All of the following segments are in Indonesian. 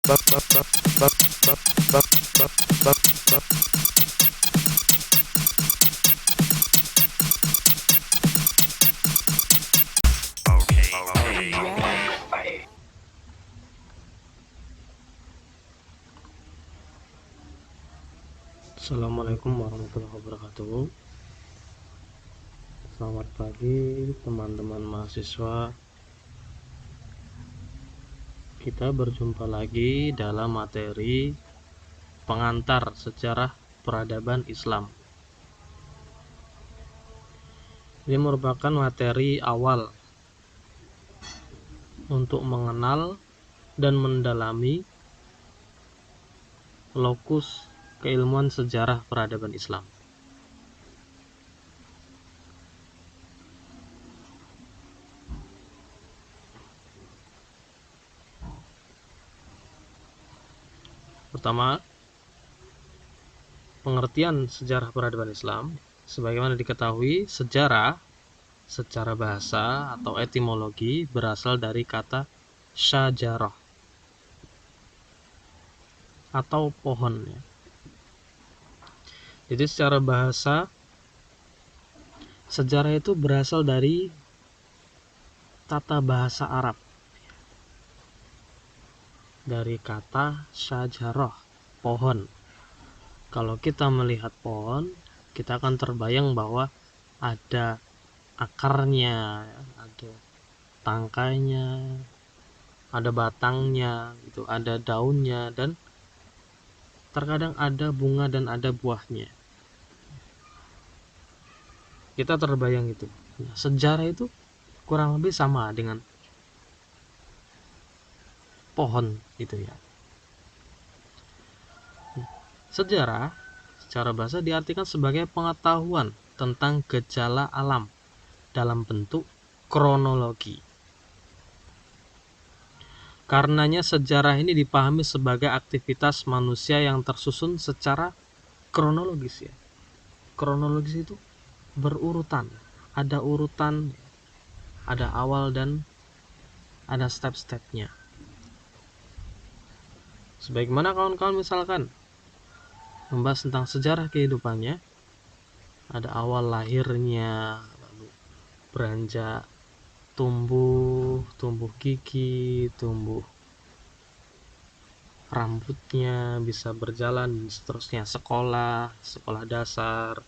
Assalamualaikum warahmatullahi wabarakatuh. Selamat pagi teman-teman mahasiswa. Kita berjumpa lagi dalam materi pengantar sejarah peradaban Islam. Ini merupakan materi awal untuk mengenal dan mendalami lokus keilmuan sejarah peradaban Islam. Pertama, pengertian sejarah peradaban Islam. Sebagaimana diketahui, sejarah secara bahasa atau etimologi berasal dari kata syajarah atau pohon, ya. Jadi secara bahasa, sejarah itu berasal dari tata bahasa Arab, dari kata syajarah, pohon. Kalau kita melihat pohon, kita akan terbayang bahwa ada akarnya, ada tangkainya, ada batangnya, gitu, ada daunnya, dan terkadang ada bunga dan ada buahnya. Kita terbayang itu. Nah, sejarah itu kurang lebih sama dengan pohon itu, ya. Sejarah secara bahasa diartikan sebagai pengetahuan tentang gejala alam dalam bentuk kronologi. Karenanya sejarah ini dipahami sebagai aktivitas manusia yang tersusun secara kronologis, ya. Kronologis itu berurutan, ada urutan, ada awal dan ada step-stepnya. Sebagaimana kawan-kawan misalkan membahas tentang sejarah kehidupannya, ada awal lahirnya, lalu beranjak tumbuh gigi, tumbuh rambutnya, bisa berjalan, dan seterusnya, sekolah dasar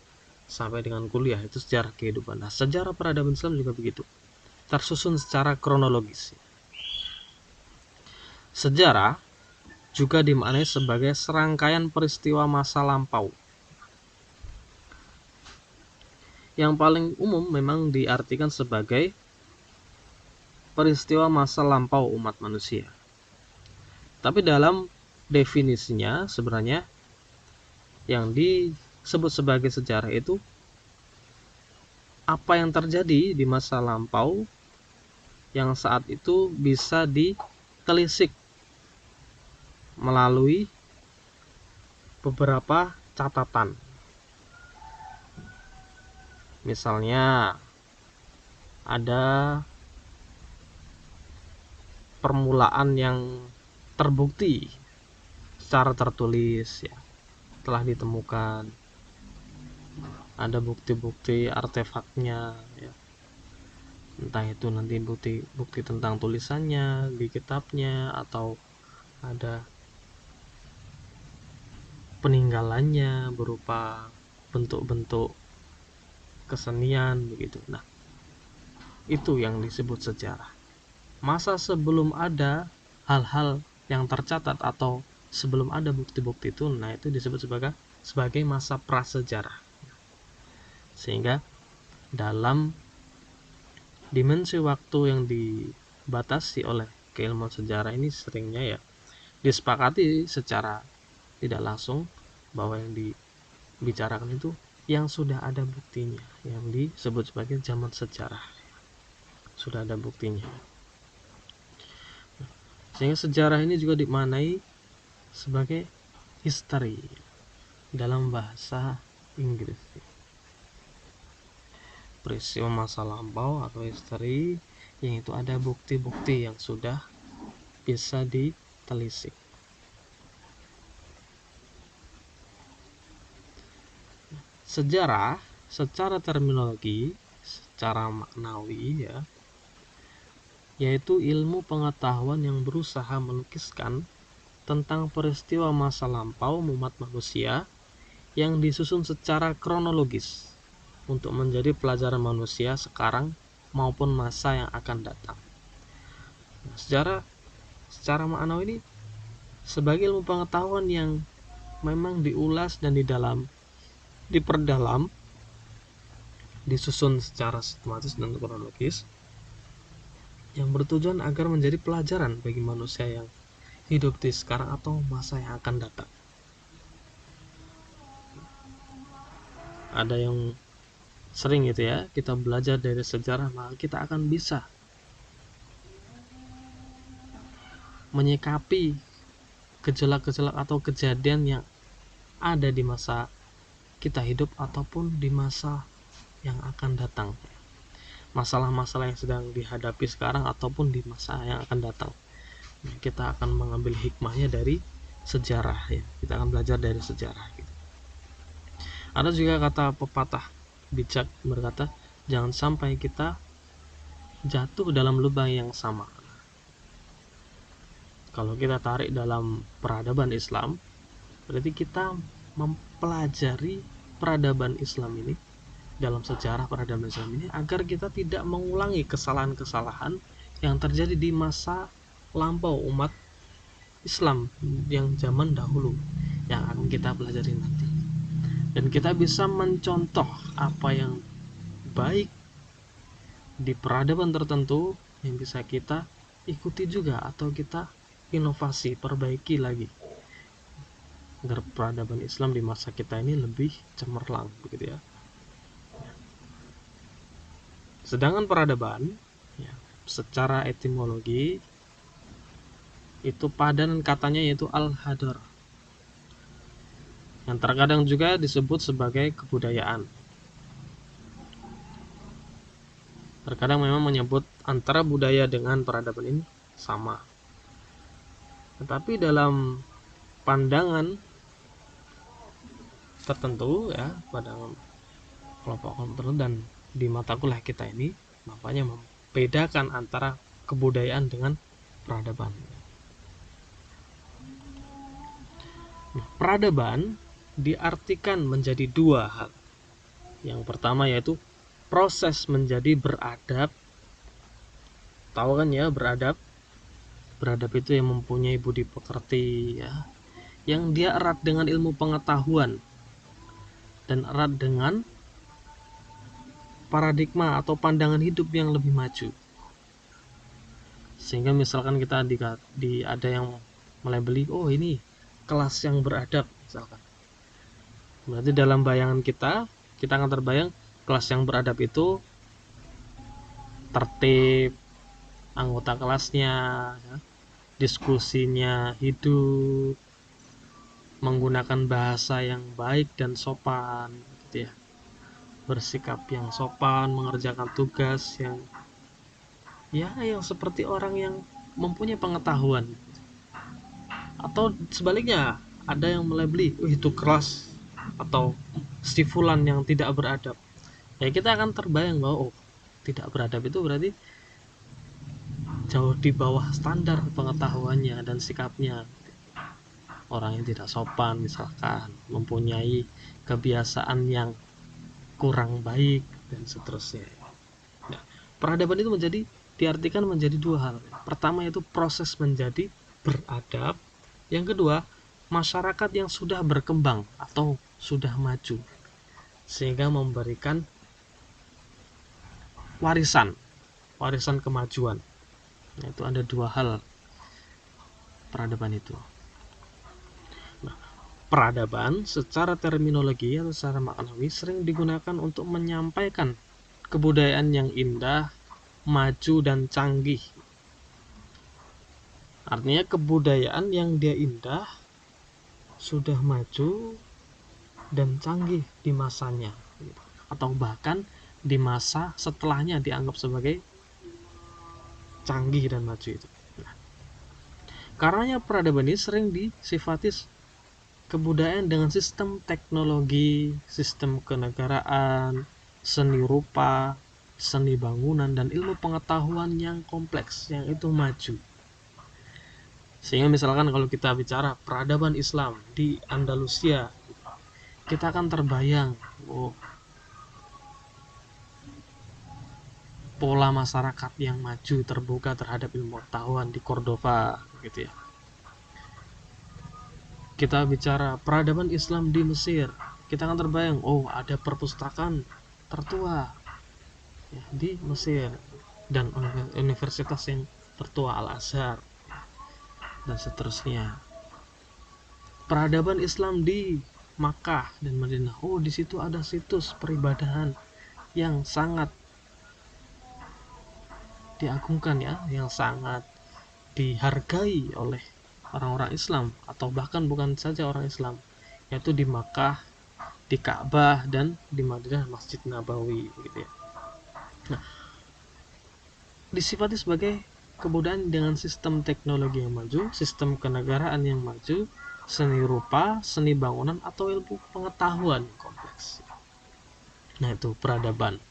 sampai dengan kuliah, itu sejarah kehidupan. Nah, sejarah peradaban Islam juga begitu, tersusun secara kronologis. Sejarah juga dimaknai sebagai serangkaian peristiwa masa lampau. Yang paling umum memang diartikan sebagai peristiwa masa lampau umat manusia. Tapi dalam definisinya sebenarnya yang disebut sebagai sejarah itu apa yang terjadi di masa lampau yang saat itu bisa ditelisik melalui beberapa catatan. Misalnya ada permulaan yang terbukti secara tertulis, ya, telah ditemukan. Ada bukti-bukti artefaknya, ya. Entah itu nanti bukti tentang tulisannya di kitabnya, atau ada peninggalannya berupa bentuk-bentuk kesenian, begitu. Nah, itu yang disebut sejarah. Masa sebelum ada hal-hal yang tercatat atau sebelum ada bukti-bukti itu, nah itu disebut sebagai masa prasejarah. Sehingga dalam dimensi waktu yang dibatasi oleh keilmuan sejarah ini seringnya, ya, disepakati secara tidak langsung bahwa yang dibicarakan itu yang sudah ada buktinya, yang disebut sebagai zaman sejarah, sudah ada buktinya. Sehingga sejarah ini juga dimaknai sebagai history dalam bahasa Inggris. Peristiwa masa lampau atau history yang itu ada bukti-bukti yang sudah bisa ditelisik. sejarah secara terminologi, secara maknawi ya, yaitu ilmu pengetahuan yang berusaha melukiskan tentang peristiwa masa lampau umat manusia yang disusun secara kronologis untuk menjadi pelajaran manusia sekarang maupun masa yang akan datang. Nah, secara maknawi ini sebagai ilmu pengetahuan yang memang diulas dan diperdalam, disusun secara sistematis dan kronologis, yang bertujuan agar menjadi pelajaran bagi manusia yang hidup di sekarang atau masa yang akan datang. Ada yang sering gitu ya, kita belajar dari sejarah, maka kita akan bisa menyikapi gejolak-gejolak atau kejadian yang ada di masa kita hidup ataupun di masa yang akan datang, masalah-masalah yang sedang dihadapi sekarang ataupun di masa yang akan datang. Kita akan mengambil hikmahnya dari sejarah ya, kita akan belajar dari sejarah gitu. Ada juga kata pepatah bijak berkata, jangan sampai kita jatuh dalam lubang yang sama. Kalau kita tarik dalam peradaban Islam, berarti kita mempelajari peradaban Islam ini, dalam sejarah peradaban Islam ini, agar kita tidak mengulangi kesalahan-kesalahan yang terjadi di masa lampau umat Islam yang zaman dahulu, yang akan kita pelajari nanti. Dan kita bisa mencontoh apa yang baik di peradaban tertentu yang bisa kita ikuti juga, atau kita inovasi, perbaiki lagi agar peradaban Islam di masa kita ini lebih cemerlang begitu ya. Sedangkan peradaban ya, secara etimologi itu padanan katanya yaitu al-hadar, yang terkadang juga disebut sebagai kebudayaan. Terkadang memang menyebut antara budaya dengan peradaban ini sama. Tetapi dalam pandangan tertentu ya, pada kelompok tertentu dan di mata kuliah kita ini, makanya membedakan antara kebudayaan dengan peradaban. Nah, peradaban diartikan menjadi dua hal. Yang pertama yaitu proses menjadi beradab. Tahu kan ya, beradab itu yang mempunyai budi pekerti ya, yang dia erat dengan ilmu pengetahuan dan erat dengan paradigma atau pandangan hidup yang lebih maju. Sehingga misalkan kita ada yang melabeli, oh ini kelas yang beradab misalkan. Berarti dalam bayangan kita akan terbayang kelas yang beradab itu tertib, anggota kelasnya ya, diskusinya hidup, menggunakan bahasa yang baik dan sopan gitu ya, bersikap yang sopan, mengerjakan tugas yang seperti orang yang mempunyai pengetahuan. Atau sebaliknya, ada yang melabeli, itu kelas atau si fulan yang tidak beradab. Ya kita akan terbayang bahwa tidak beradab itu berarti jauh di bawah standar pengetahuannya dan sikapnya. Orang yang tidak sopan misalkan, mempunyai kebiasaan yang kurang baik dan seterusnya. Nah, peradaban itu diartikan menjadi dua hal. Pertama yaitu proses menjadi beradab. Yang kedua, masyarakat yang sudah berkembang atau sudah maju, sehingga memberikan warisan kemajuan. Nah, itu ada dua hal peradaban itu. Nah, peradaban secara terminologi atau secara maknawi sering digunakan untuk menyampaikan kebudayaan yang indah, maju dan canggih. Artinya kebudayaan yang dia indah, sudah maju dan canggih di masanya, atau bahkan di masa setelahnya dianggap sebagai canggih dan maju itu. Nah, karenanya peradaban ini sering disifati kebudayaan dengan sistem teknologi, sistem kenegaraan, seni rupa, seni bangunan, dan ilmu pengetahuan yang kompleks, yang itu maju. Sehingga misalkan kalau kita bicara peradaban Islam di Andalusia, kita akan terbayang, oh, pola masyarakat yang maju terbuka terhadap ilmu pengetahuan di Cordova, gitu ya. Kita bicara peradaban Islam di Mesir, kita akan terbayang, oh, ada perpustakaan tertua ya, di Mesir, dan universitas yang tertua Al-Azhar, dan seterusnya. Peradaban Islam di Makkah dan Madinah, oh, di situ ada situs peribadahan yang sangat diagungkan ya, yang sangat dihargai oleh orang-orang Islam, atau bahkan bukan saja orang Islam, yaitu di Makkah, di Ka'bah, dan di Madinah Masjid Nabawi, gitu ya. Nah, disifati sebagai kebudayaan dengan sistem teknologi yang maju, sistem kenegaraan yang maju, seni rupa, seni bangunan, atau ilmu pengetahuan yang kompleks. Nah, itu peradaban.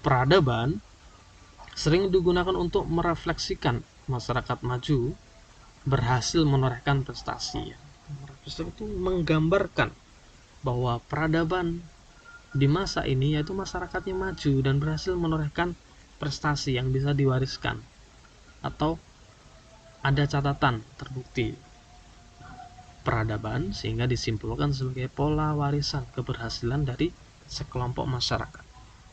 Peradaban sering digunakan untuk merefleksikan masyarakat maju berhasil menorehkan prestasi. Prestasi itu menggambarkan bahwa peradaban di masa ini yaitu masyarakatnya maju dan berhasil menorehkan prestasi yang bisa diwariskan atau ada catatan terbukti peradaban, sehingga disimpulkan sebagai pola warisan keberhasilan dari sekelompok masyarakat,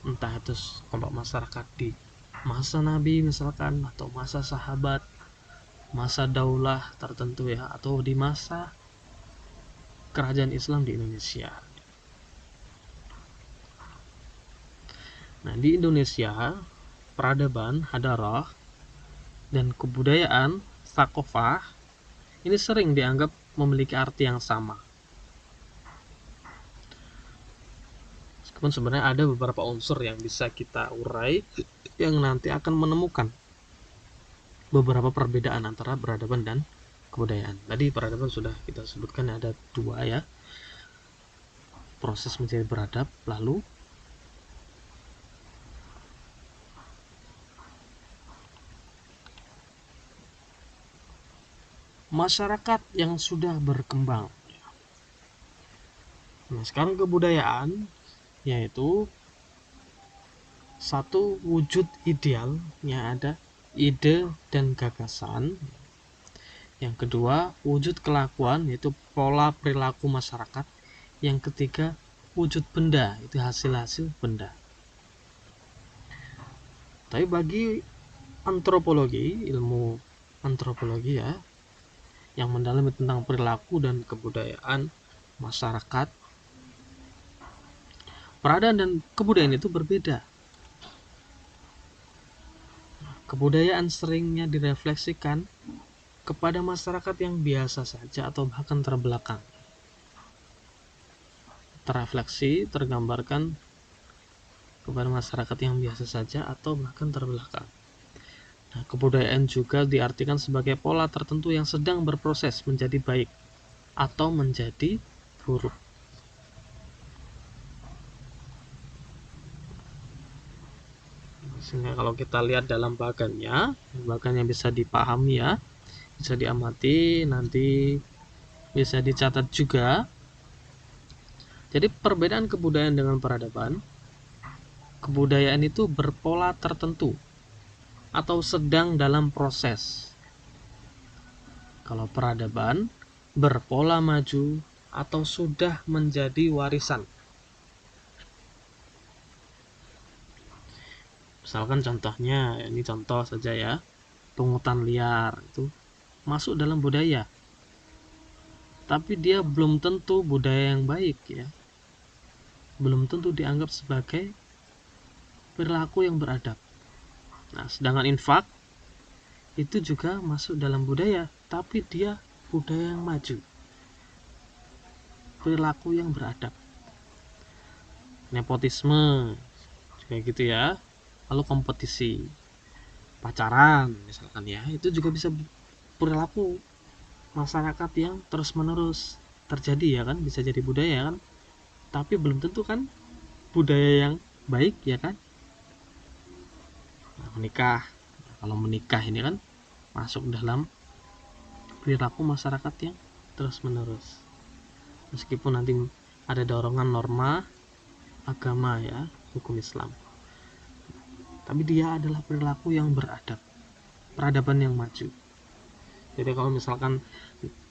entah itu kelompok masyarakat di masa Nabi misalkan, atau masa sahabat, masa daulah tertentu ya, atau di masa kerajaan Islam di Indonesia. Nah, di Indonesia, peradaban, hadarah, dan kebudayaan, thaqafah, ini sering dianggap memiliki arti yang sama. Meskipun sebenarnya ada beberapa unsur yang bisa kita urai yang nanti akan menemukan beberapa perbedaan antara peradaban dan kebudayaan. Tadi peradaban sudah kita sebutkan ada dua ya, proses menjadi beradab, lalu masyarakat yang sudah berkembang. Nah, sekarang kebudayaan yaitu satu, wujud ideal yang ada ide dan gagasan. Yang kedua, wujud kelakuan yaitu pola perilaku masyarakat. Yang ketiga, wujud benda, itu hasil-hasil benda. Tapi bagi antropologi, ilmu antropologi ya, yang mendalami tentang perilaku dan kebudayaan masyarakat, peradaban dan kebudayaan itu berbeda. Kebudayaan seringnya direfleksikan kepada masyarakat yang biasa saja atau bahkan terbelakang. Terefleksi, tergambarkan kepada masyarakat yang biasa saja atau bahkan terbelakang. Nah, kebudayaan juga diartikan sebagai pola tertentu yang sedang berproses menjadi baik atau menjadi buruk. Sehingga kalau kita lihat dalam bagannya bisa dipahami ya, bisa diamati, nanti bisa dicatat juga. Jadi perbedaan kebudayaan dengan peradaban, kebudayaan itu berpola tertentu atau sedang dalam proses. Kalau peradaban berpola maju atau sudah menjadi warisan. Misalkan contohnya, ini contoh saja ya, pungutan liar itu masuk dalam budaya, tapi dia belum tentu budaya yang baik ya, belum tentu dianggap sebagai perilaku yang beradab. Nah, sedangkan infak itu juga masuk dalam budaya, tapi dia budaya yang maju, perilaku yang beradab. Nepotisme juga gitu ya. Lalu kompetisi pacaran misalkan ya, itu juga bisa perilaku masyarakat yang terus-menerus terjadi ya kan, bisa jadi budaya kan, tapi belum tentu kan budaya yang baik ya kan. Nah, menikah, kalau menikah ini kan masuk dalam perilaku masyarakat yang terus-menerus, meskipun nanti ada dorongan norma agama ya, hukum Islam, tapi dia adalah perilaku yang beradab, peradaban yang maju. Jadi kalau misalkan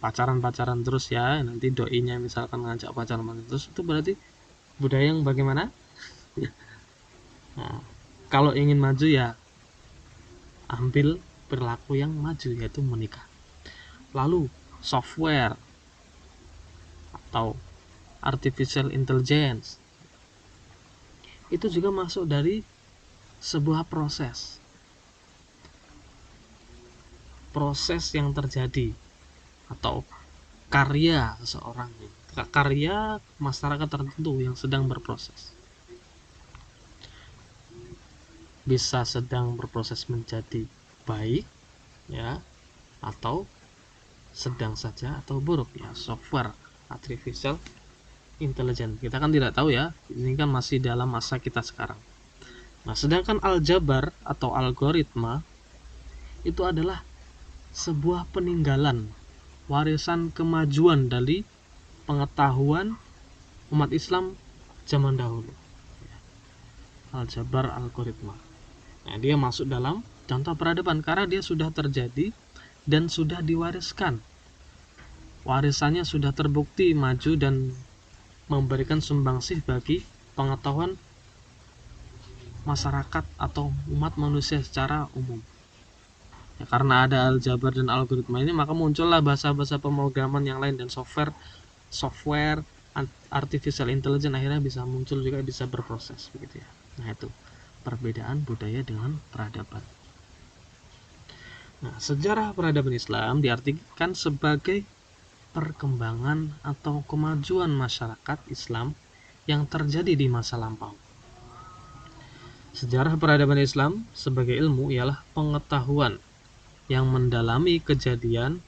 pacaran terus ya, nanti doinya misalkan ngajak pacaran terus, itu berarti budaya yang bagaimana? Nah, kalau ingin maju ya ambil perilaku yang maju, yaitu menikah. Lalu software atau artificial intelligence itu juga masuk dari sebuah proses yang terjadi, atau karya seseorang, karya masyarakat tertentu yang sedang berproses. Bisa sedang berproses menjadi baik ya, atau sedang saja atau buruk ya. Software artificial intelligence, kita kan tidak tahu ya, ini kan masih dalam masa kita sekarang. Nah, sedangkan aljabar atau algoritma itu adalah sebuah peninggalan, warisan kemajuan dari pengetahuan umat Islam zaman dahulu. Aljabar, algoritma. Nah, dia masuk dalam contoh peradaban karena dia sudah terjadi dan sudah diwariskan. Warisannya sudah terbukti maju dan memberikan sumbangsih bagi pengetahuan masyarakat atau umat manusia secara umum. Ya, karena ada aljabar dan algoritma ini, maka muncullah bahasa-bahasa pemrograman yang lain, dan software artificial intelligence akhirnya bisa muncul juga, bisa berproses begitu ya. Nah, itu perbedaan budaya dengan peradaban. Nah, sejarah peradaban Islam diartikan sebagai perkembangan atau kemajuan masyarakat Islam yang terjadi di masa lampau. Sejarah peradaban Islam sebagai ilmu ialah pengetahuan yang mendalami kejadian,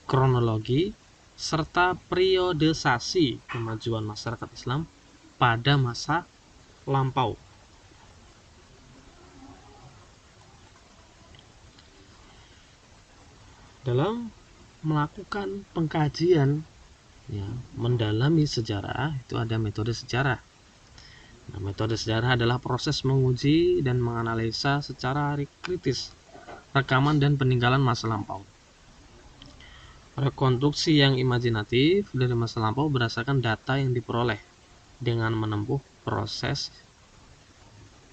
kronologi, serta periodisasi kemajuan masyarakat Islam pada masa lampau. Dalam melakukan pengkajian ya, mendalami sejarah, itu ada metode sejarah. Nah, metode sejarah adalah proses menguji dan menganalisa secara kritis rekaman dan peninggalan masa lampau. Rekonstruksi yang imajinatif dari masa lampau berdasarkan data yang diperoleh dengan menempuh proses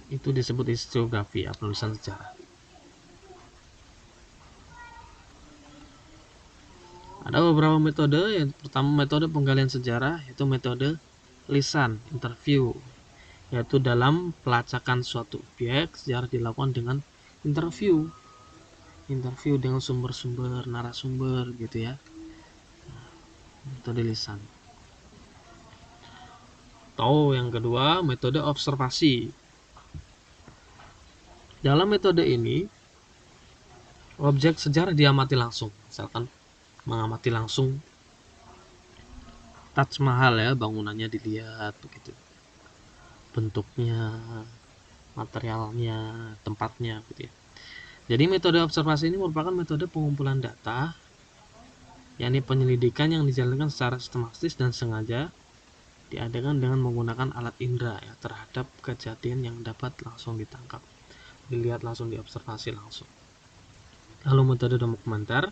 itu disebut historiografi, penulisan sejarah. Ada beberapa metode. Yang pertama, metode penggalian sejarah, yaitu metode lisan, interview, yaitu dalam pelacakan suatu objek sejarah dilakukan dengan interview dengan sumber-sumber, narasumber gitu ya. Metode lisan. Atau yang kedua, metode observasi. Dalam metode ini, objek sejarah diamati langsung. Misalkan mengamati langsung Taj Mahal ya, bangunannya dilihat begitu, bentuknya, materialnya, tempatnya gitu ya. Jadi metode observasi ini merupakan metode pengumpulan data, yakni penyelidikan yang dijalankan secara sistematis dan sengaja diadakan dengan menggunakan alat indera ya, terhadap kejadian yang dapat langsung ditangkap, dilihat langsung, diobservasi langsung. Lalu metode dokumenter,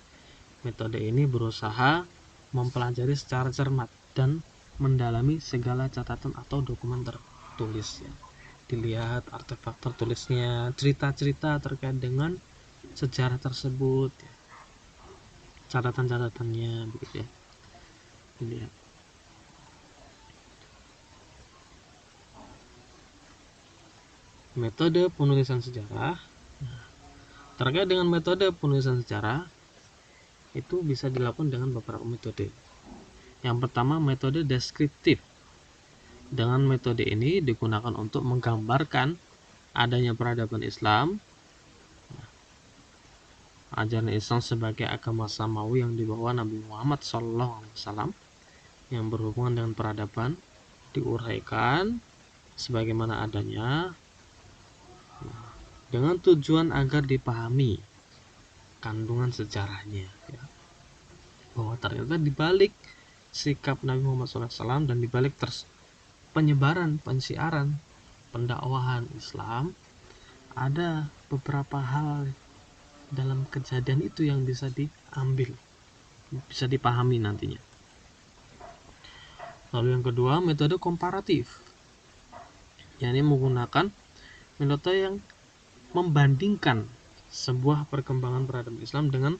metode ini berusaha mempelajari secara cermat dan mendalami segala catatan atau dokumen tertulis ya. Dilihat artefak tertulisnya, cerita-cerita terkait dengan sejarah tersebut ya, catatan-catatannya begitu ya, dilihat. Metode penulisan sejarah. Terkait dengan metode penulisan sejarah, itu bisa dilakukan dengan beberapa metode. Yang pertama, metode deskriptif. Dengan metode ini digunakan untuk menggambarkan adanya peradaban Islam ajaran Islam sebagai agama samawi yang dibawa Nabi Muhammad SAW yang berhubungan dengan peradaban diuraikan sebagaimana adanya dengan tujuan agar dipahami kandungan sejarahnya, ya. Bahwa ternyata dibalik sikap Nabi Muhammad SAW dan dibalik penyebaran, pensiaran, pendakwahan Islam, ada beberapa hal dalam kejadian itu yang bisa diambil, bisa dipahami nantinya. Lalu yang kedua, metode komparatif, yakni menggunakan metode yang membandingkan sebuah perkembangan peradaban Islam dengan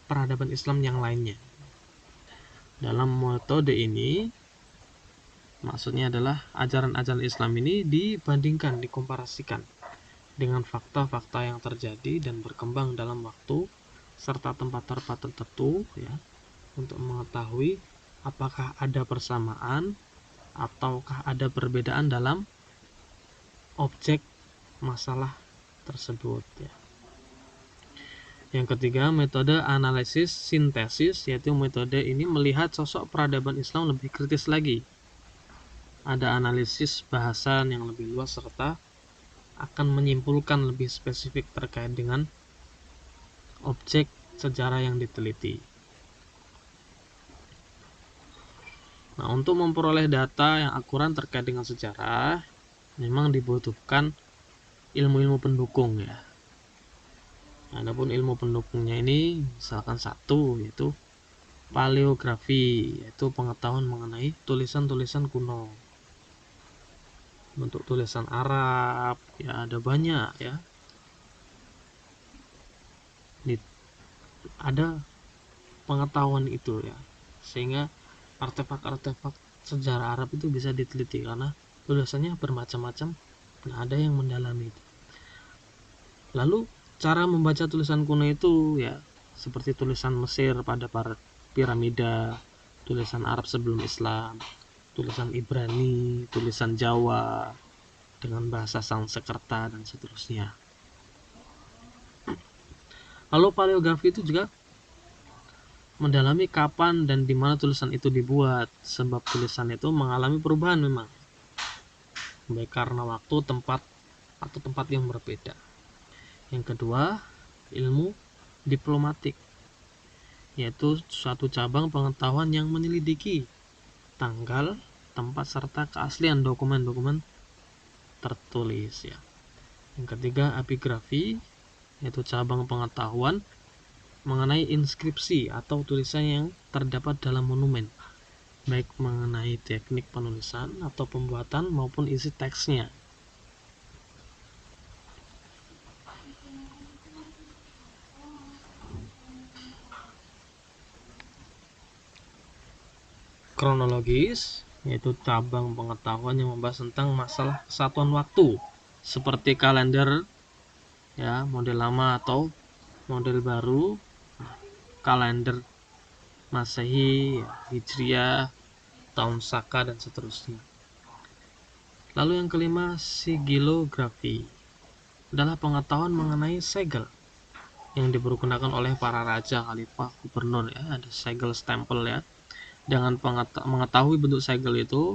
peradaban Islam yang lainnya. Dalam metode ini maksudnya adalah ajaran-ajaran Islam ini dibandingkan, dikomparasikan dengan fakta-fakta yang terjadi dan berkembang dalam waktu serta tempat-tempat tertentu, ya, untuk mengetahui apakah ada persamaan ataukah ada perbedaan dalam objek masalah tersebut, ya. Yang ketiga, metode analisis sintesis, yaitu metode ini melihat sosok peradaban Islam lebih kritis lagi. Ada analisis bahasan yang lebih luas serta akan menyimpulkan lebih spesifik terkait dengan objek sejarah yang diteliti. Nah, untuk memperoleh data yang akurat terkait dengan sejarah, memang dibutuhkan ilmu-ilmu pendukung, ya. Adapun ilmu pendukungnya ini misalkan satu, yaitu paleografi, yaitu pengetahuan mengenai tulisan-tulisan kuno, bentuk tulisan Arab, ya ada banyak, ya. Ada pengetahuan itu, ya, sehingga artefak-artefak sejarah Arab itu bisa diteliti karena tulisannya bermacam-macam. Nah, ada yang mendalami itu. Lalu cara membaca tulisan kuno itu, ya, seperti tulisan Mesir pada para piramida, tulisan Arab sebelum Islam, tulisan Ibrani, tulisan Jawa dengan bahasa Sanskerta dan seterusnya. Lalu paleografi itu juga mendalami kapan dan di mana tulisan itu dibuat, sebab tulisan itu mengalami perubahan memang, baik karena waktu, tempat, atau tempat yang berbeda. Yang kedua, ilmu diplomatik, yaitu suatu cabang pengetahuan yang menyelidiki tanggal, tempat, serta keaslian dokumen-dokumen tertulis, ya. Yang ketiga, epigrafi, yaitu cabang pengetahuan mengenai inskripsi atau tulisan yang terdapat dalam monumen, baik mengenai teknik penulisan atau pembuatan maupun isi teksnya. Kronologis, yaitu cabang pengetahuan yang membahas tentang masalah kesatuan waktu, seperti kalender, ya, model lama atau model baru, kalender Masehi, ya, Hijriah, tahun Saka, dan seterusnya. Lalu yang kelima, sigilografi, adalah pengetahuan mengenai segel yang dipergunakan oleh para raja, khalifah, gubernur, ya, ada segel stempel, ya. Dengan mengetahui bentuk segel itu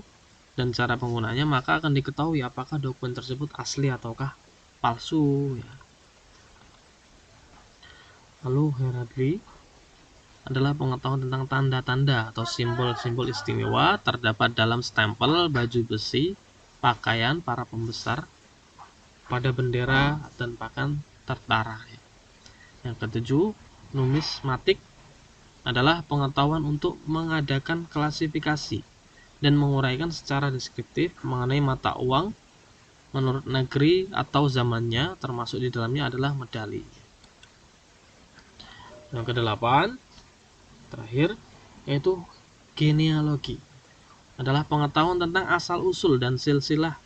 dan cara penggunanya, maka akan diketahui apakah dokumen tersebut asli ataukah palsu, ya. Lalu heraldry adalah pengetahuan tentang tanda-tanda atau simbol-simbol istimewa terdapat dalam stempel, baju besi, pakaian para pembesar, pada bendera dan pakaian tertara, ya. Yang ketujuh, numismatik adalah pengetahuan untuk mengadakan klasifikasi dan menguraikan secara deskriptif mengenai mata uang menurut negeri atau zamannya, termasuk di dalamnya adalah medali. Yang kedelapan, terakhir, yaitu genealogi, adalah pengetahuan tentang asal-usul dan silsilah,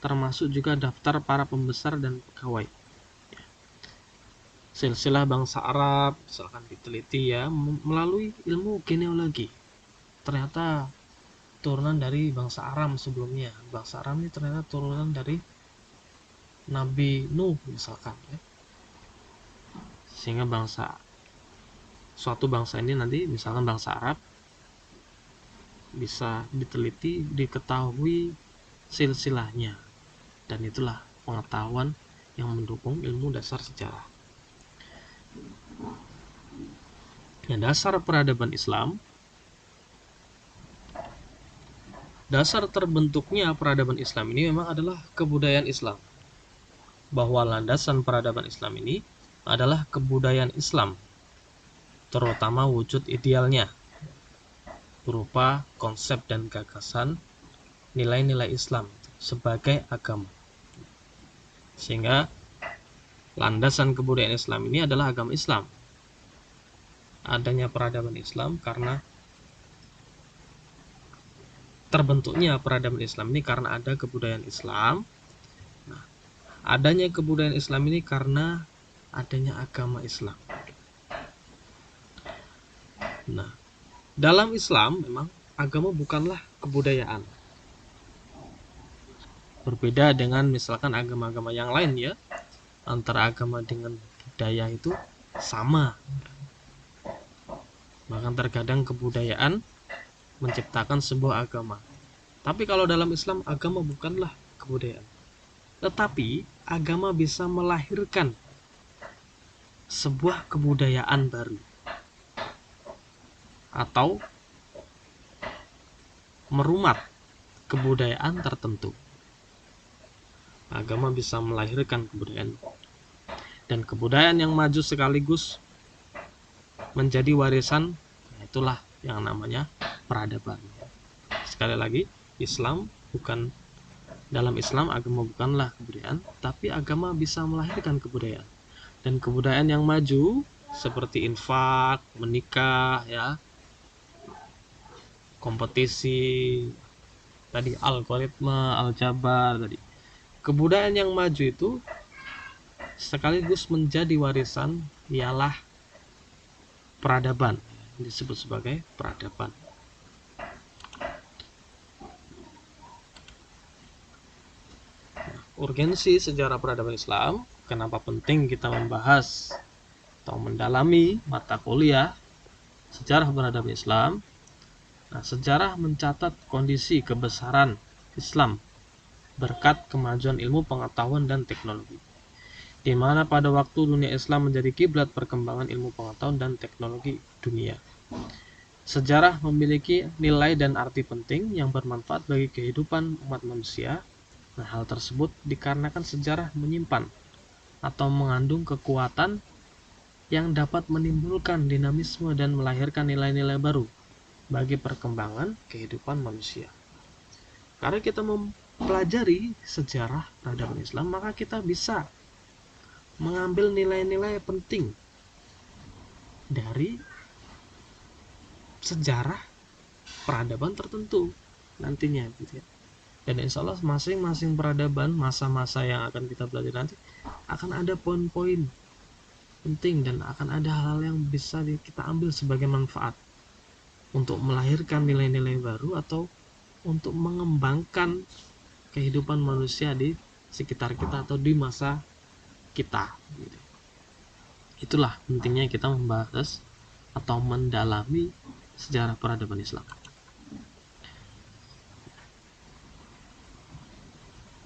termasuk juga daftar para pembesar dan pegawai. Silsilah bangsa Arab misalkan diteliti, ya, melalui ilmu genealogi. Ternyata turunan dari bangsa Aram sebelumnya. Bangsa Aram ini ternyata turunan dari Nabi Nuh misalkan, ya. Sehingga bangsa suatu bangsa ini nanti, misalkan bangsa Arab, bisa diteliti, diketahui silsilahnya, dan itulah pengetahuan yang mendukung ilmu dasar sejarah. Nah, dasar peradaban Islam, dasar terbentuknya peradaban Islam ini memang adalah kebudayaan Islam. Bahwa landasan peradaban Islam ini adalah kebudayaan Islam, terutama wujud idealnya, berupa konsep dan gagasan nilai-nilai Islam sebagai agama. Sehingga landasan kebudayaan Islam ini adalah agama Islam. Adanya peradaban Islam karena terbentuknya peradaban Islam ini karena ada kebudayaan Islam. Nah, adanya kebudayaan Islam ini karena adanya agama Islam. Nah, dalam Islam memang agama bukanlah kebudayaan. Berbeda dengan misalkan agama-agama yang lain ya, antara agama dengan budaya itu sama. Bahkan terkadang kebudayaan menciptakan sebuah agama. Tapi kalau dalam Islam, agama bukanlah kebudayaan. Tetapi agama bisa melahirkan sebuah kebudayaan baru, atau merumat kebudayaan tertentu. Agama bisa melahirkan kebudayaan, dan kebudayaan yang maju sekaligus menjadi warisan, itulah yang namanya peradaban. Sekali lagi, dalam Islam agama bukanlah kebudayaan, tapi agama bisa melahirkan kebudayaan. Dan kebudayaan yang maju seperti infak, menikah ya, kompetisi tadi, algoritma, aljabar tadi. Kebudayaan yang maju itu sekaligus menjadi warisan, ialah peradaban, disebut sebagai peradaban. Urgensi sejarah peradaban Islam, kenapa penting kita membahas atau mendalami mata kuliah sejarah peradaban Islam. Nah, sejarah mencatat kondisi kebesaran Islam berkat kemajuan ilmu pengetahuan dan teknologi, di mana pada waktu dunia Islam menjadi kiblat perkembangan ilmu pengetahuan dan teknologi dunia. Sejarah memiliki nilai dan arti penting yang bermanfaat bagi kehidupan umat manusia. Nah, hal tersebut dikarenakan sejarah menyimpan atau mengandung kekuatan yang dapat menimbulkan dinamisme dan melahirkan nilai-nilai baru bagi perkembangan kehidupan manusia. Karena kita mempelajari sejarah peradaban Islam, maka kita bisa mengambil nilai-nilai penting dari sejarah peradaban tertentu nantinya gitu ya. Dan insya Allah masing-masing peradaban, masa-masa yang akan kita pelajari nanti, akan ada poin-poin penting dan akan ada hal-hal yang bisa kita ambil sebagai manfaat untuk melahirkan nilai-nilai baru atau untuk mengembangkan kehidupan manusia di sekitar kita atau di masa kita gitu. Itulah pentingnya kita membahas atau mendalami sejarah peradaban Islam.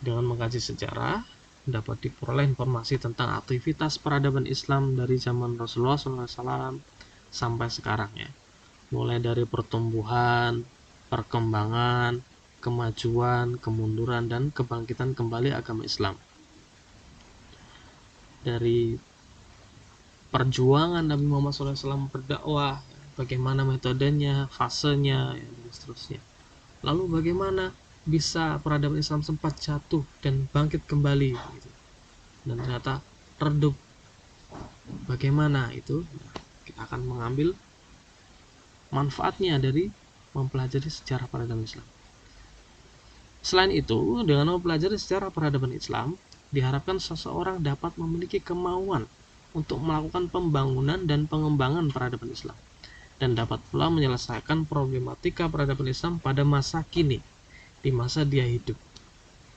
Dengan mengkaji sejarah, dapat diperoleh informasi tentang aktivitas peradaban Islam dari zaman Rasulullah SAW sampai sekarang ya. Mulai dari pertumbuhan, perkembangan, kemajuan, kemunduran, dan kebangkitan kembali agama Islam. Dari perjuangan Nabi Muhammad SAW berdakwah, bagaimana metodenya, fasenya, dan seterusnya. Lalu bagaimana bisa peradaban Islam sempat jatuh dan bangkit kembali, gitu. Dan ternyata redup. Bagaimana itu? Kita akan mengambil manfaatnya dari mempelajari sejarah peradaban Islam. Selain itu, dengan mempelajari sejarah peradaban Islam, diharapkan seseorang dapat memiliki kemauan untuk melakukan pembangunan dan pengembangan peradaban Islam, dan dapat pula menyelesaikan problematika peradaban Islam pada masa kini, di masa dia hidup,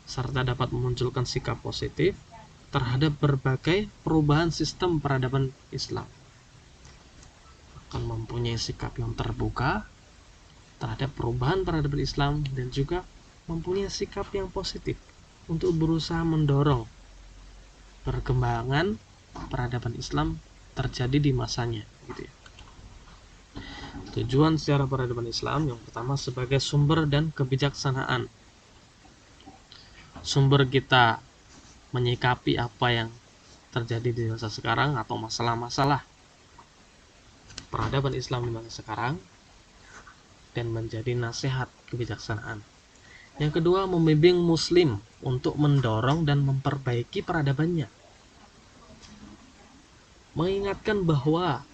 serta dapat memunculkan sikap positif terhadap berbagai perubahan sistem peradaban Islam. akan mempunyai sikap yang terbuka terhadap perubahan peradaban Islam dan juga mempunyai sikap yang positif untuk berusaha mendorong perkembangan peradaban Islam terjadi di masanya, gitu ya. Tujuan sejarah peradaban Islam yang pertama sebagai sumber dan kebijaksanaan. Sumber kita menyikapi apa yang terjadi di masa sekarang atau masalah-masalah peradaban Islam di masa sekarang dan menjadi nasihat kebijaksanaan. Yang kedua, membimbing Muslim untuk mendorong dan memperbaiki peradabannya. Mengingatkan bahwa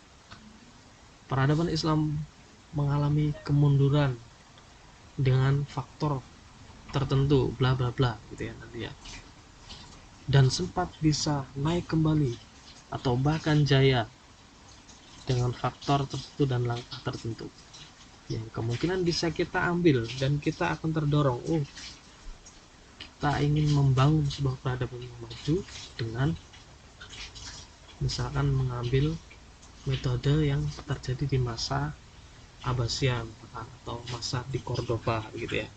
peradaban Islam mengalami kemunduran dengan faktor tertentu, bla bla bla, gitu ya nanti ya. Dan sempat bisa naik kembali atau bahkan jaya dengan faktor tertentu dan langkah tertentu yang kemungkinan bisa kita ambil dan kita akan terdorong. Kita ingin membangun sebuah peradaban yang maju dengan misalkan mengambil metode yang terjadi di masa Abbasiyah atau masa di Cordoba, gitu ya.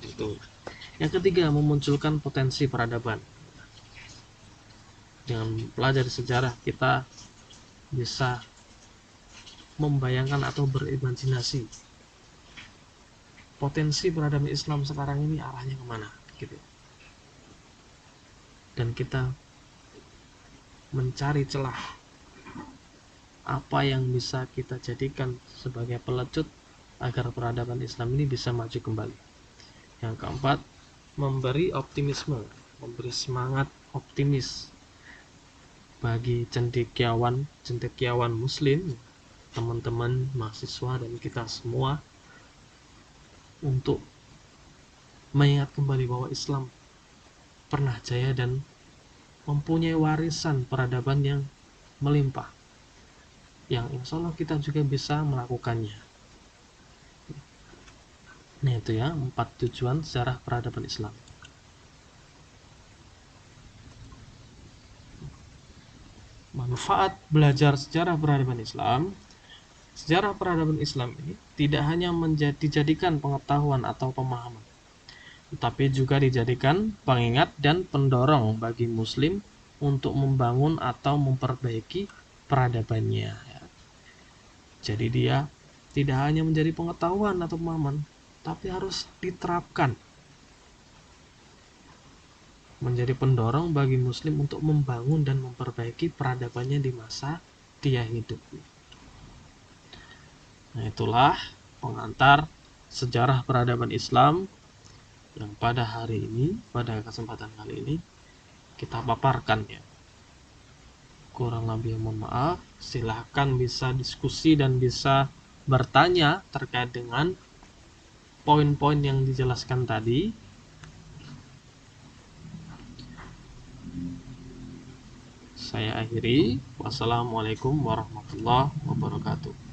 Itu. Yang ketiga, memunculkan potensi peradaban. Dengan pelajari sejarah kita bisa membayangkan atau berimajinasi potensi peradaban Islam sekarang ini arahnya kemana, gitu. Dan kita mencari celah apa yang bisa kita jadikan sebagai pelecut agar peradaban Islam ini bisa maju kembali. Yang keempat, memberi optimisme, memberi semangat optimis bagi cendekiawan Muslim, teman-teman mahasiswa dan kita semua, untuk mengingat kembali bahwa Islam pernah jaya dan mempunyai warisan peradaban yang melimpah, yang insya Allah kita juga bisa melakukannya. Nah itu ya, 4 tujuan sejarah peradaban Islam. Manfaat belajar sejarah peradaban Islam. Sejarah peradaban Islam ini tidak hanya dijadikan pengetahuan atau pemahaman, tetapi juga dijadikan pengingat dan pendorong bagi Muslim untuk membangun atau memperbaiki peradabannya. Jadi dia tidak hanya menjadi pengetahuan atau pemahaman, tapi harus diterapkan menjadi pendorong bagi Muslim untuk membangun dan memperbaiki peradabannya di masa dia hidup. Nah itulah pengantar sejarah peradaban Islam yang pada hari ini, pada kesempatan kali ini kita paparkan ya. Kurang lebih mohon maaf, silahkan bisa diskusi dan bisa bertanya terkait dengan poin-poin yang dijelaskan tadi. Saya akhiri. Wassalamualaikum warahmatullahi wabarakatuh.